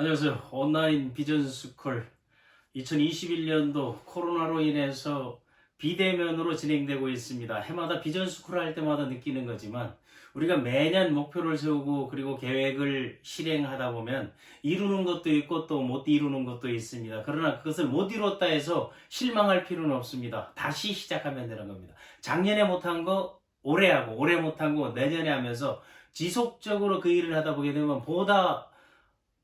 안녕하세요. 온라인 비전스쿨 2021년도 코로나로 인해서 비대면으로 진행되고 있습니다. 해마다 비전스쿨 할 때마다 느끼는 거지만 우리가 매년 목표를 세우고 그리고 계획을 실행하다 보면 이루는 것도 있고 또 못 이루는 것도 있습니다. 그러나 그것을 못 이뤘다 해서 실망할 필요는 없습니다. 다시 시작하면 되는 겁니다. 작년에 못한 거 올해 하고 올해 못한 거 내년에 하면서 지속적으로 그 일을 하다 보게 되면 보다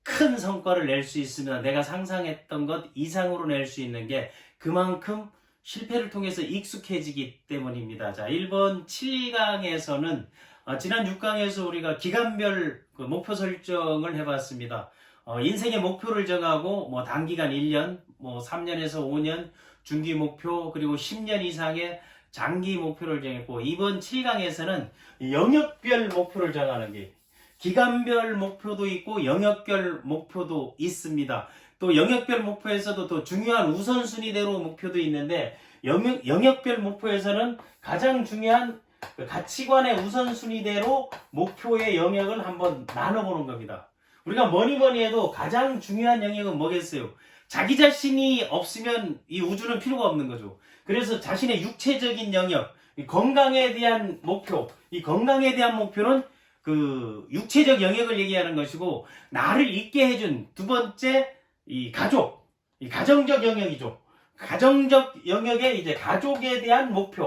큰 성과를 낼 수 있으면 내가 상상했던 것 이상으로 낼 수 있는 게 그만큼 실패를 통해서 익숙해지기 때문입니다. 자, 1번 7강에서는 지난 6강에서 우리가 기간별 목표 설정을 해봤습니다. 인생의 목표를 정하고 단기간 1년, 3년에서 5년 중기 목표 그리고 10년 이상의 장기 목표를 정했고 이번 7강에서는 영역별 목표를 정하는 게 기간별 목표도 있고 영역별 목표도 있습니다. 또 영역별 목표에서도 또 중요한 우선순위대로 목표도 있는데 영역별 목표에서는 가장 중요한 가치관의 우선순위대로 목표의 영역을 한번 나눠보는 겁니다. 우리가 뭐니 해도 가장 중요한 영역은 뭐겠어요? 자기 자신이 없으면 이 우주는 필요가 없는 거죠. 그래서 자신의 육체적인 영역, 건강에 대한 목표, 이 건강에 대한 목표는 그 육체적 영역을 얘기하는 것이고 나를 있게 해준 두 번째 이 가족, 이 가정적 영역이죠. 가정적 영역에 이제 가족에 대한 목표,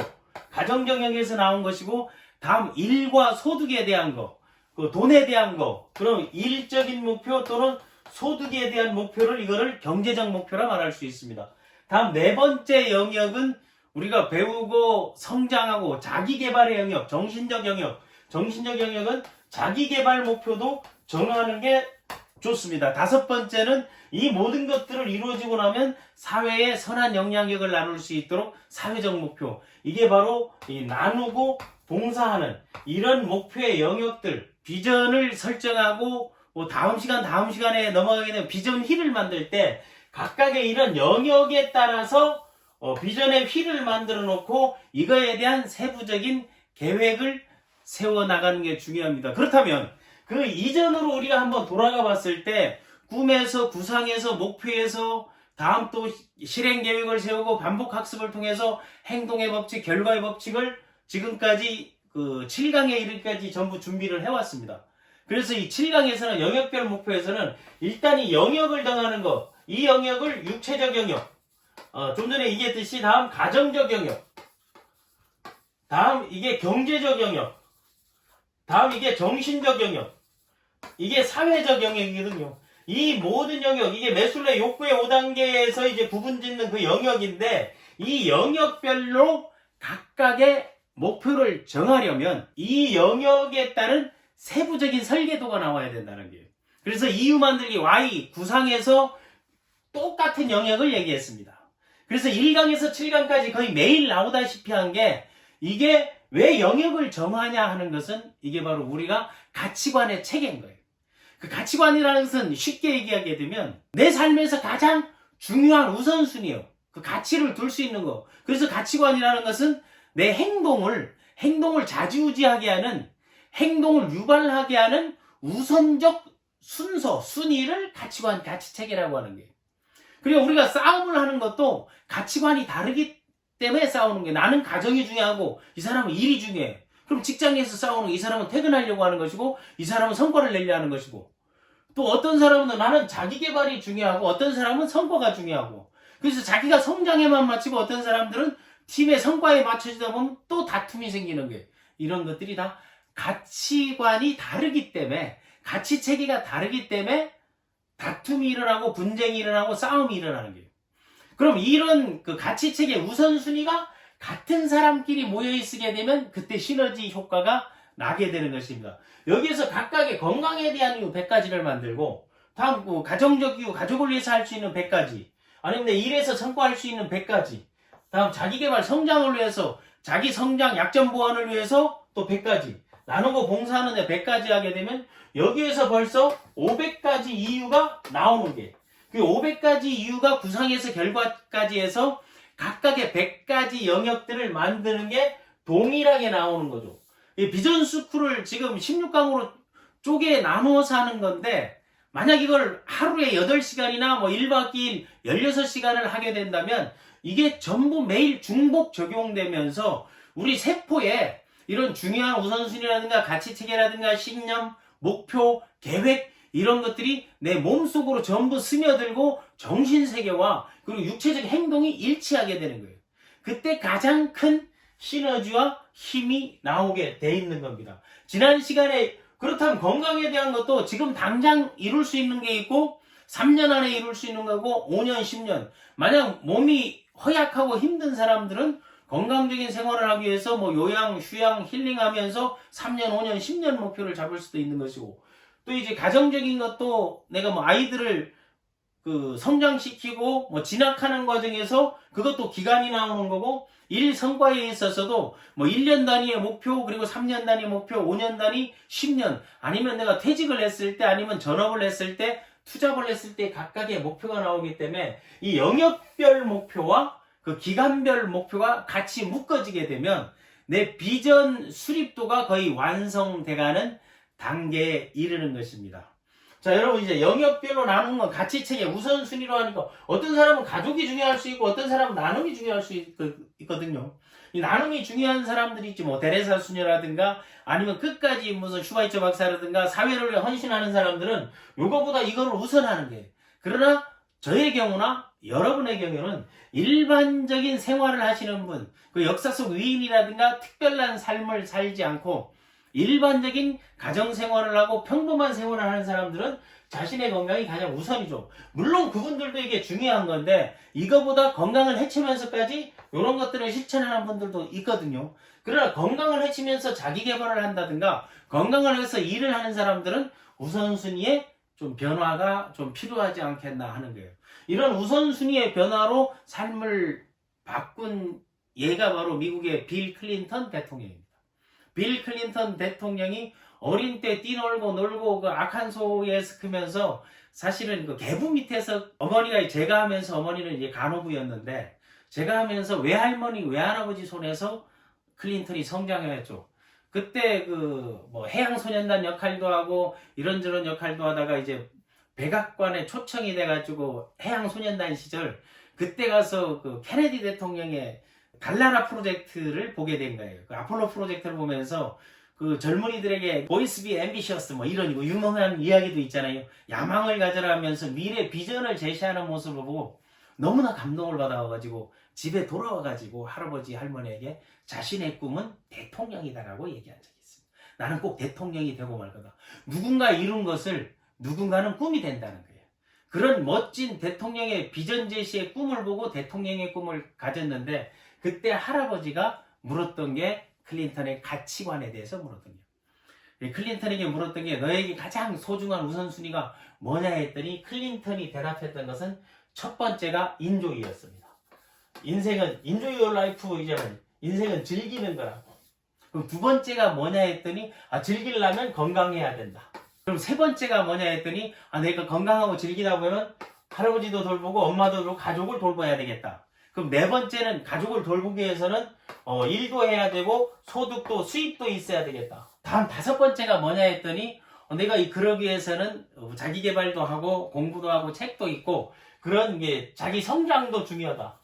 가정적 영역에서 나온 것이고 다음 일과 소득에 대한 거, 그 돈에 대한 거, 그럼 일적인 목표 또는 소득에 대한 목표를 이거를 경제적 목표라 말할 수 있습니다. 다음 네 번째 영역은 우리가 배우고 성장하고 자기 개발의 영역, 정신적 영역. 정신적 영역은 자기 개발 목표도 정하는 게 좋습니다. 다섯 번째는 이 모든 것들을 이루어지고 나면 사회에 선한 영향력을 나눌 수 있도록 사회적 목표. 이게 바로 이 나누고 봉사하는 이런 목표의 영역들, 비전을 설정하고 다음 시간에 넘어가게 되면 비전 휠을 만들 때 각각의 이런 영역에 따라서 비전의 휠을 만들어 놓고 이거에 대한 세부적인 계획을 세워나가는 게 중요합니다. 그렇다면 그 이전으로 우리가 한번 돌아가 봤을 때 꿈에서 구상에서 목표에서 다음 또 실행 계획을 세우고 반복 학습을 통해서 행동의 법칙, 결과의 법칙을 지금까지 그 7강에 이르기까지 전부 준비를 해왔습니다. 그래서 이 7강에서는 영역별 목표에서는 일단 이 영역을 정하는 것, 이 영역을 육체적 영역, 좀 전에 얘기했듯이 다음 가정적 영역, 다음 이게 경제적 영역, 다음 이게 정신적 영역, 이게 사회적 영역이거든요. 이 모든 영역, 이게 매술의 욕구의 5단계에서 이제 구분 짓는 그 영역인데 이 영역별로 각각의 목표를 정하려면 이 영역에 따른 세부적인 설계도가 나와야 된다는 거예요. 그래서 이유 만들기 Y 구상에서 똑같은 영역을 얘기했습니다. 그래서 1강에서 7강까지 거의 매일 나오다시피 한 게 이게 왜 영역을 정하냐 하는 것은 이게 바로 우리가 가치관의 체계인 거예요. 그 가치관이라는 것은 쉽게 얘기하게 되면 내 삶에서 가장 중요한 우선순위예요. 그 가치를 둘 수 있는 거. 그래서 가치관이라는 것은 내 행동을 좌지우지하게 하는, 행동을 유발하게 하는 우선적 순서, 순위를 가치관, 가치체계라고 하는 거예요. 그리고 우리가 싸움을 하는 것도 가치관이 다르기 때문에 싸우는 게 나는 가정이 중요하고 이 사람은 일이 중요해. 그럼 직장에서 싸우는 이 사람은 퇴근하려고 하는 것이고 이 사람은 성과를 내려 하는 것이고 또 어떤 사람은 나는 자기 개발이 중요하고 어떤 사람은 성과가 중요하고 그래서 자기가 성장에만 맞추고 어떤 사람들은 팀의 성과에 맞춰지다 보면 또 다툼이 생기는 거예요. 이런 것들이 다 가치관이 다르기 때문에 가치 체계가 다르기 때문에 다툼이 일어나고 분쟁이 일어나고 싸움이 일어나는 거예요. 그럼 이런 그 가치체계 우선순위가 같은 사람끼리 모여있게 되면 그때 시너지 효과가 나게 되는 것입니다. 여기에서 각각의 건강에 대한 이유 100가지를 만들고 다음 가정적 이유, 가족을 위해서 할 수 있는 100가지 아니면 일에서 성과할 수 있는 100가지 다음 자기개발 성장을 위해서 자기 성장 약점 보완을 위해서 또 100가지 나누고 봉사하는 데 100가지 하게 되면 여기에서 벌써 500가지 이유가 나오는 게 그 500가지 이유가 구상에서 결과까지 해서 각각의 100가지 영역들을 만드는 게 동일하게 나오는 거죠. 이 비전스쿨을 지금 16강으로 쪼개 나누어서 하는 건데 만약 이걸 하루에 8시간이나 뭐 1박 2일 16시간을 하게 된다면 이게 전부 매일 중복 적용되면서 우리 세포에 이런 중요한 우선순위라든가 가치체계라든가 신념, 목표, 계획 이런 것들이 내 몸속으로 전부 스며들고 정신세계와 그리고 육체적 행동이 일치하게 되는 거예요. 그때 가장 큰 시너지와 힘이 나오게 돼 있는 겁니다. 지난 시간에 그렇다면 건강에 대한 것도 지금 당장 이룰 수 있는 게 있고 3년 안에 이룰 수 있는 거고 5년, 10년. 만약 몸이 허약하고 힘든 사람들은 건강적인 생활을 하기 위해서 뭐 요양, 휴양, 힐링하면서 3년, 5년, 10년 목표를 잡을 수도 있는 것이고 또 이제 가정적인 것도 내가 뭐 아이들을 성장시키고 뭐 진학하는 과정에서 그것도 기간이 나오는 거고 일 성과에 있어서도 뭐 1년 단위의 목표 그리고 3년 단위 목표 5년 단위 10년 아니면 내가 퇴직을 했을 때 아니면 전업을 했을 때 투잡을 했을 때 각각의 목표가 나오기 때문에 이 영역별 목표와 그 기간별 목표가 같이 묶어지게 되면 내 비전 수립도가 거의 완성돼가는 단계에 이르는 것입니다. 자, 여러분 이제 영역별로 나누는 건 가치체계 우선순위로 하니까 어떤 사람은 가족이 중요할 수 있고 어떤 사람은 나눔이 중요할 수 있거든요. 이 나눔이 중요한 사람들이 있지 뭐 데레사 수녀라든가 아니면 끝까지 무슨 슈바이처 박사라든가 사회를 위해 헌신하는 사람들은 요거보다 이거를 우선하는 거예요. 그러나 저의 경우나 여러분의 경우는 일반적인 생활을 하시는 분, 그 역사 속 위인이라든가 특별한 삶을 살지 않고 일반적인 가정생활을 하고 평범한 생활을 하는 사람들은 자신의 건강이 가장 우선이죠. 물론 그분들도 이게 중요한 건데 이거보다 건강을 해치면서까지 이런 것들을 실천하는 분들도 있거든요. 그러나 건강을 해치면서 자기 개발을 한다든가 건강을 위해서 일을 하는 사람들은 우선순위에 좀 변화가 좀 필요하지 않겠나 하는 거예요. 이런 우선순위의 변화로 삶을 바꾼 예가 바로 미국의 빌 클린턴 대통령입니다. 빌 클린턴 대통령이 어린 때 뛰놀고 놀고 그 아칸소에서 크면서 사실은 그 계부 밑에서 어머니가 제가 하면서 어머니는 이제 간호부였는데 제가 하면서 외할머니 외할아버지 손에서 클린턴이 성장했죠. 그때 그 뭐 해양소년단 역할도 하고 이런저런 역할도 하다가 이제 백악관에 초청이 돼가지고 해양소년단 시절 그때 가서 그 케네디 대통령의 달나라 프로젝트를 보게 된 거예요. 그 아폴로 프로젝트를 보면서 그 젊은이들에게 보이스 비 앰비셔스 뭐 이런 유명한 이야기도 있잖아요. 야망을 가져라 하면서 미래 비전을 제시하는 모습을 보고 너무나 감동을 받아가지고 집에 돌아와가지고 할아버지 할머니에게 자신의 꿈은 대통령이다라고 얘기한 적이 있습니다. 나는 꼭 대통령이 되고 말 거다. 누군가 이룬 것을 누군가는 꿈이 된다는 거예요. 그런 멋진 대통령의 비전 제시의 꿈을 보고 대통령의 꿈을 가졌는데 그때 할아버지가 물었던 게 클린턴의 가치관에 대해서 물었던 게 클린턴에게 물었던 게 너에게 가장 소중한 우선순위가 뭐냐 했더니 클린턴이 대답했던 것은 첫 번째가 인조이였습니다. 인생은 인조이 어 라이프 이제는 인생은 즐기는 거라고. 그럼 두 번째가 뭐냐 했더니 즐기려면 건강해야 된다. 그럼 세 번째가 뭐냐 했더니 내가 건강하고 즐기다 보면 할아버지도 돌보고 엄마도 돌보고 가족을 돌봐야 되겠다. 그럼 네 번째는 가족을 돌보기 위해서는 일도 해야 되고 소득도 수입도 있어야 되겠다. 다음 다섯 번째가 뭐냐 했더니 내가 그러기 위해서는 자기 개발도 하고 공부도 하고 책도 읽고 그런 게 자기 성장도 중요하다.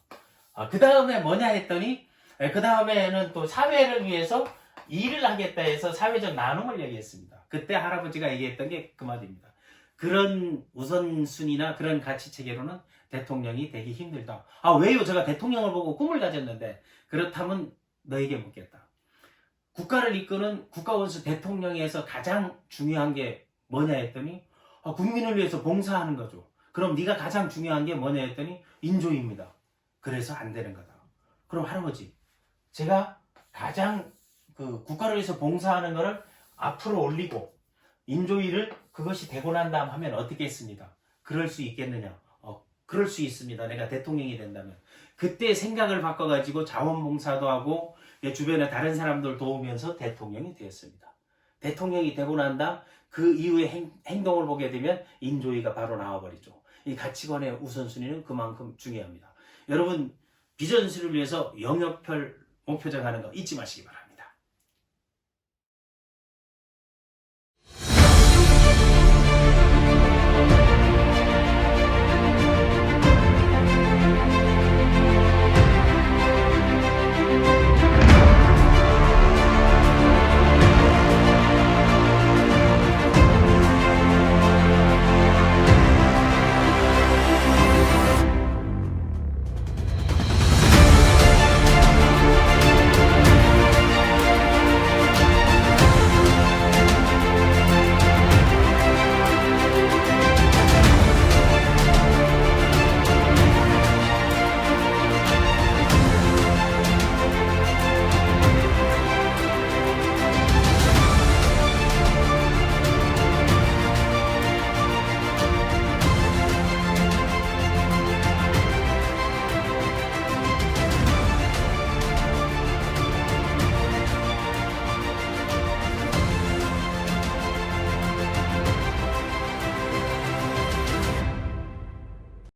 그 다음에 뭐냐 했더니 그 다음에는 또 사회를 위해서 일을 하겠다 해서 사회적 나눔을 얘기했습니다. 그때 할아버지가 얘기했던 게 그 말입니다. 그런 우선순위나 그런 가치체계로는 대통령이 되기 힘들다. 왜요? 제가 대통령을 보고 꿈을 가졌는데 그렇다면 너에게 묻겠다. 국가를 이끄는 국가원수 대통령에서 가장 중요한 게 뭐냐 했더니 국민을 위해서 봉사하는 거죠. 그럼 네가 가장 중요한 게 뭐냐 했더니 인조입니다. 그래서 안 되는 거다. 그럼 할아버지, 제가 가장 그 국가를 위해서 봉사하는 거를 앞으로 올리고 인조위를 그것이 되고 난 다음 하면 어떻게 했습니다. 그럴 수 있겠느냐? 그럴 수 있습니다. 내가 대통령이 된다면. 그때 생각을 바꿔가지고 자원봉사도 하고 주변에 다른 사람들 도우면서 대통령이 되었습니다. 대통령이 되고 난 다음 그 이후에 행동을 보게 되면 인조위가 바로 나와버리죠. 이 가치관의 우선순위는 그만큼 중요합니다. 여러분 비전수를 위해서 영역별 목표 정하는 거 잊지 마시기 바랍니다.